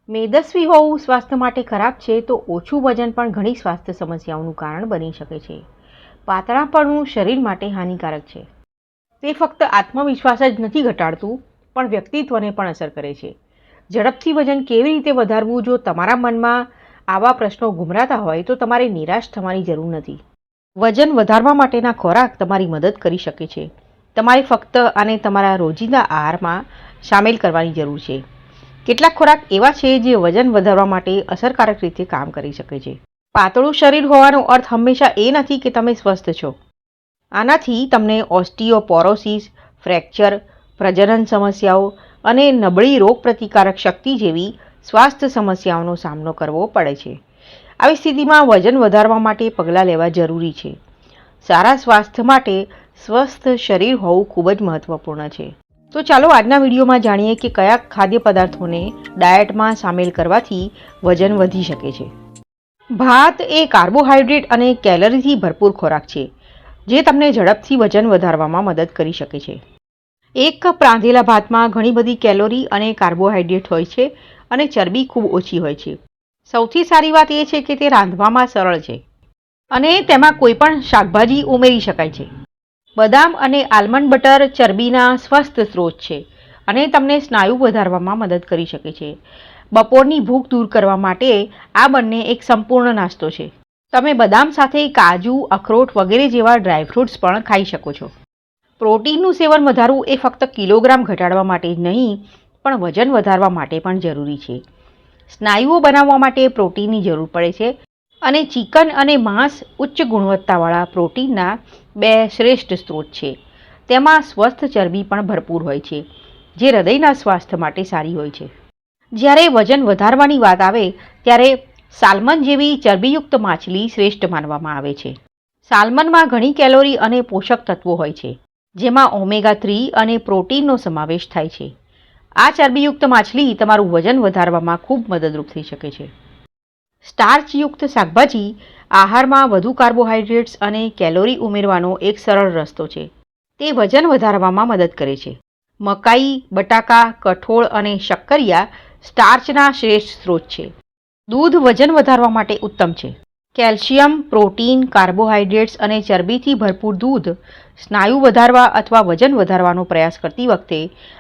મેદસ્વી હોવું સ્વાસ્થ્ય માટે ખરાબ છે તો ઓછું વજન પણ ઘણી સ્વાસ્થ્ય સમસ્યાઓનું કારણ બની શકે છે. પાતળાપણું શરીર માટે હાનિકારક છે. તે ફક્ત આત્મવિશ્વાસ જ નથી ઘટાડતું પણ વ્યક્તિત્વને પણ અસર કરે છે. ઝડપથી વજન કેવી રીતે વધારવું? જો તમારા મનમાં આવા પ્રશ્નો ગુમરાતા હોય તો તમારે નિરાશ થવાની જરૂર નથી. વજન વધારવા માટેના ખોરાક તમારી મદદ કરી શકે છે. તમારે ફક્ત આને તમારા રોજિંદા આહારમાં સામેલ કરવાની જરૂર છે. કેટલાક ખોરાક એવા છે જે વજન વધારવા માટે અસરકારક રીતે કામ કરી શકે છે. પાતળું શરીર હોવાનો અર્થ હંમેશા એ નથી કે તમે સ્વસ્થ છો. આનાથી તમને ઓસ્ટિયોપોરોસિસ, ફ્રેક્ચર, પ્રજનન સમસ્યાઓ અને નબળી રોગપ્રતિકારક શક્તિ જેવી સ્વાસ્થ્ય સમસ્યાઓનો સામનો કરવો પડે છે. આવી સ્થિતિમાં વજન વધારવા માટે પગલાં લેવા જરૂરી છે. સારા સ્વાસ્થ્ય માટે સ્વસ્થ શરીર હોવું ખૂબ જ મહત્વપૂર્ણ છે. તો ચાલો આજના વિડીયોમાં જાણીએ કે કયા ખાદ્ય પદાર્થોને ડાયટમાં સામેલ કરવાથી વજન વધી શકે છે. ભાત એ કાર્બોહાઈડ્રેટ અને કેલરીથી ભરપૂર ખોરાક છે જે તમને ઝડપથી વજન વધારવામાં મદદ કરી શકે છે. એક કપ રાંધેલા ભાતમાં ઘણી બધી કેલોરી અને કાર્બોહાઈડ્રેટ હોય છે અને ચરબી ખૂબ ઓછી હોય છે. સૌથી સારી વાત એ છે કે તે રાંધવામાં સરળ છે અને તેમાં કોઈ પણ શાકભાજી ઉમેરી શકાય છે. બદામ અને આલમંડ બટર ચરબીના સ્વસ્થ સ્ત્રોત છે અને તમને સ્નાયુ વધારવામાં મદદ કરી શકે છે. બપોરની ભૂખ દૂર કરવા માટે આ બંને એક સંપૂર્ણ નાસ્તો છે. તમે બદામ સાથે કાજુ, અખરોટ વગેરે જેવા ડ્રાયફ્રૂટ્સ પણ ખાઈ શકો છો. પ્રોટીનનું સેવન વધારવું એ ફક્ત કિલોગ્રામ ઘટાડવા માટે જ નહીં પણ વજન વધારવા માટે પણ જરૂરી છે. સ્નાયુઓ બનાવવા માટે પ્રોટીનની જરૂર પડે છે અને ચિકન અને માંસ ઉચ્ચ ગુણવત્તાવાળા પ્રોટીનના બે શ્રેષ્ઠ સ્ત્રોત છે. તેમાં સ્વસ્થ ચરબી પણ ભરપૂર હોય છે જે હૃદયના સ્વાસ્થ્ય માટે સારી હોય છે. જ્યારે વજન વધારવાની વાત આવે ત્યારે સાલ્મન જેવી ચરબીયુક્ત માછલી શ્રેષ્ઠ માનવામાં આવે છે. સાલ્મનમાં ઘણી કેલોરી અને પોષક તત્વો હોય છે જેમાં ઓમેગા-3 અને પ્રોટીનનો સમાવેશ થાય છે. આ ચરબીયુક્ત માછલી તમારું વજન વધારવામાં ખૂબ મદદરૂપ થઈ શકે છે. સ્ટાર્ચયુક્ત શાકભાજી આહારમાં વધુ કાર્બોહાઈડ્રેટ્સ અને કેલોરી ઉમેરવાનો એક સરળ રસ્તો છે. તે વજન વધારવામાં મદદ કરે છે. મકાઈ, બટાકા, કઠોળ અને શક્કરિયા સ્ટાર્ચના શ્રેષ્ઠ સ્ત્રોત છે. દૂધ વજન વધારવા માટે ઉત્તમ છે. કેલ્શિયમ, પ્રોટીન, કાર્બોહાઈડ્રેટ્સ અને ચરબીથી ભરપૂર દૂધ સ્નાયુ વધારવા અથવા વજન વધારવાનો પ્રયાસ કરતી વખતે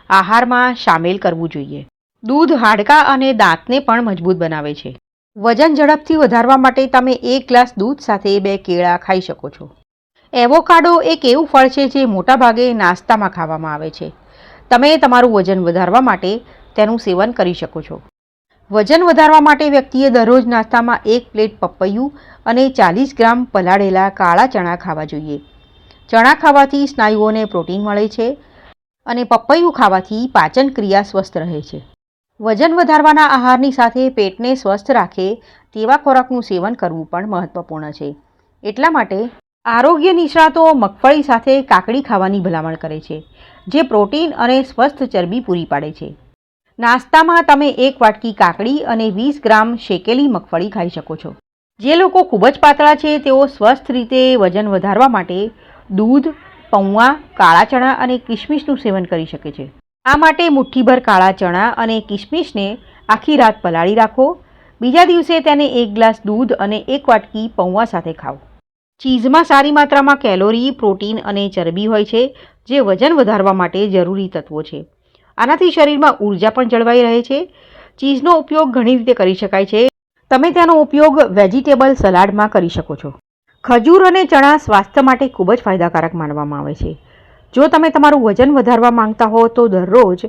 આહારમાં સામેલ કરવું જોઈએ. દૂધ હાડકાં અને દાંતને પણ મજબૂત બનાવે છે. વજન ઝડપથી વધારવા માટે તમે 1 ગ્લાસ દૂધ સાથે 2 કેળા ખાઈ શકો છો. એવોકાડો એક એવું ફળ છે જે મોટાભાગે નાસ્તામાં ખાવામાં આવે છે. તમે તમારું વજન વધારવા માટે તેનું સેવન કરી શકો છો. વજન વધારવા માટે વ્યક્તિએ દરરોજ નાસ્તામાં 1 પ્લેટ પપૈયું અને 40 ગ્રામ પલાળેલા કાળા ચણા ખાવા જોઈએ. ચણા ખાવાથી સ્નાયુઓને પ્રોટીન મળે છે અને પપૈયું ખાવાથી પાચન ક્રિયા સ્વસ્થ રહે છે. વજન વધારવાના આહારની સાથે પેટને સ્વસ્થ રાખે તેવા ખોરાકનું સેવન કરવું પણ મહત્વપૂર્ણ છે. એટલા માટે આરોગ્ય નિષ્ણાતો મગફળી સાથે કાકડી ખાવાની ભલામણ કરે છે જે પ્રોટીન અને સ્વસ્થ ચરબી પૂરી પાડે છે. નાસ્તામાં તમે 1 વાટકી કાકડી અને 20 ગ્રામ શેકેલી મગફળી ખાઈ શકો છો. જે લોકો ખૂબ જ પાતળા છે તેઓ સ્વસ્થ રીતે વજન વધારવા માટે દૂધ, પૌવા, કાળા ચણા અને કિશમિશનું સેવન કરી શકે છે. આ માટે મુઠ્ઠીભર કાળા ચણા અને કિશમિશને આખી રાત પલાળી રાખો. બીજા દિવસે તેને 1 ગ્લાસ દૂધ અને 1 વાટકી પૌવા સાથે ખાઓ. ચીઝમાં સારી માત્રામાં કેલોરી, પ્રોટીન અને ચરબી હોય છે જે વજન વધારવા માટે જરૂરી તત્વો છે. આનાથી શરીરમાં ઊર્જા પણ જળવાઈ રહે છે. ચીઝનો ઉપયોગ ઘણી રીતે કરી શકાય છે. તમે તેનો ઉપયોગ વેજીટેબલ સલાડમાં કરી શકો છો. ખજૂર અને ચણા સ્વાસ્થ્ય માટે ખૂબ જ ફાયદાકારક માનવામાં આવે છે. જો તમે તમારું વજન વધારવા માંગતા હો તો દરરોજ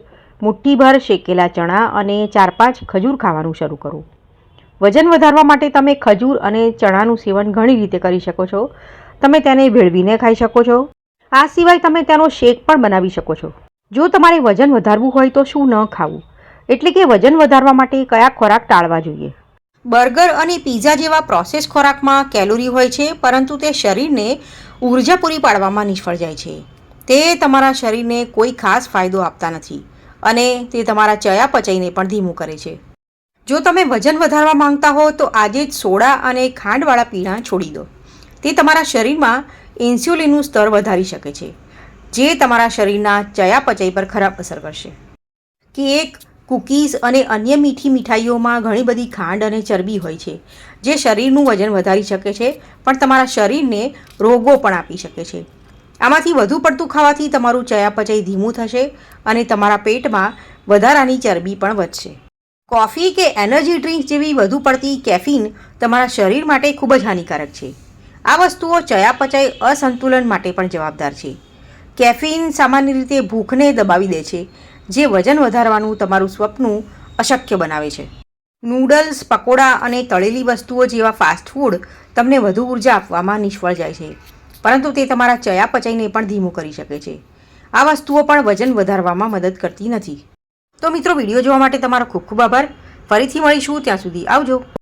મુઠ્ઠીભર શેકેલા ચણા અને 4-5 ખજૂર ખાવાનું શરૂ કરો. વજન વધારવા માટે તમે ખજૂર અને ચણાનું સેવન ઘણી રીતે કરી શકો છો. તમે તેને ભેળવીને ખાઈ શકો છો. આ સિવાય તમે તેનો શેક પણ બનાવી શકો છો. જો તમારે વજન વધારવું હોય તો શું ન ખાવું, એટલે કે વજન વધારવા માટે કયા ખોરાક ટાળવા જોઈએ. બર્ગર અને પિઝા જેવા પ્રોસેસ ખોરાકમાં કેલોરી હોય છે પરંતુ તે શરીરને ઊર્જા પૂરી પાડવામાં નિષ્ફળ જાય છે. તે તમારા શરીરને કોઈ ખાસ ફાયદો આપતા નથી અને તે તમારા ચયાપચયને પણ ધીમું કરે છે. જો તમે વજન વધારવા માંગતા હો તો આજે જ સોડા અને ખાંડવાળા પીણા છોડી દો. તે તમારા શરીરમાં ઇન્સ્યુલિનનું સ્તર વધારી શકે છે જે તમારા શરીરના ચયાપચય પર ખરાબ અસર કરશે. કેક, કૂકીઝ અને અન્ય મીઠી મીઠાઈઓમાં ઘણી બધી ખાંડ અને ચરબી હોય છે, જે શરીરનું વજન વધારી શકે છે, પણ તમારા શરીરને રોગો પણ આપી શકે છે. આમાંથી વધુ પડતું ખાવાથી તમારું ચયાપચય ધીમું થશે અને તમારા પેટમાં વધારાની ચરબી પણ વધશે. કોફી કે એનર્જી ડ્રિંક જેવી વધુ પડતી કેફીન તમારા શરીર માટે ખૂબ જ હાનિકારક છે. આ વસ્તુઓ ચયાપચય અસંતુલન માટે પણ જવાબદાર છે. કેફીન સામાન્ય રીતે ભૂખને દબાવી દે છે, જે વજન વધારવાનું તમારું સ્વપ્ન અશક્ય બનાવે છે. નૂડલ્સ, પકોડા અને તળેલી વસ્તુઓ જેવા ફાસ્ટ ફૂડ તમને વધુ ઉર્જા આપવામાં નિષ્ફળ જાય છે, પરંતુ તે તમારા ચયાપચયને પણ ધીમું કરી શકે છે. આ વસ્તુઓ પણ વજન વધારવામાં મદદ કરતી નથી. તો મિત્રો, વિડીયો જોવા માટે તમારો ખૂબ ખૂબ આભાર. ફરીથી મળીશું, ત્યાં સુધી આવજો.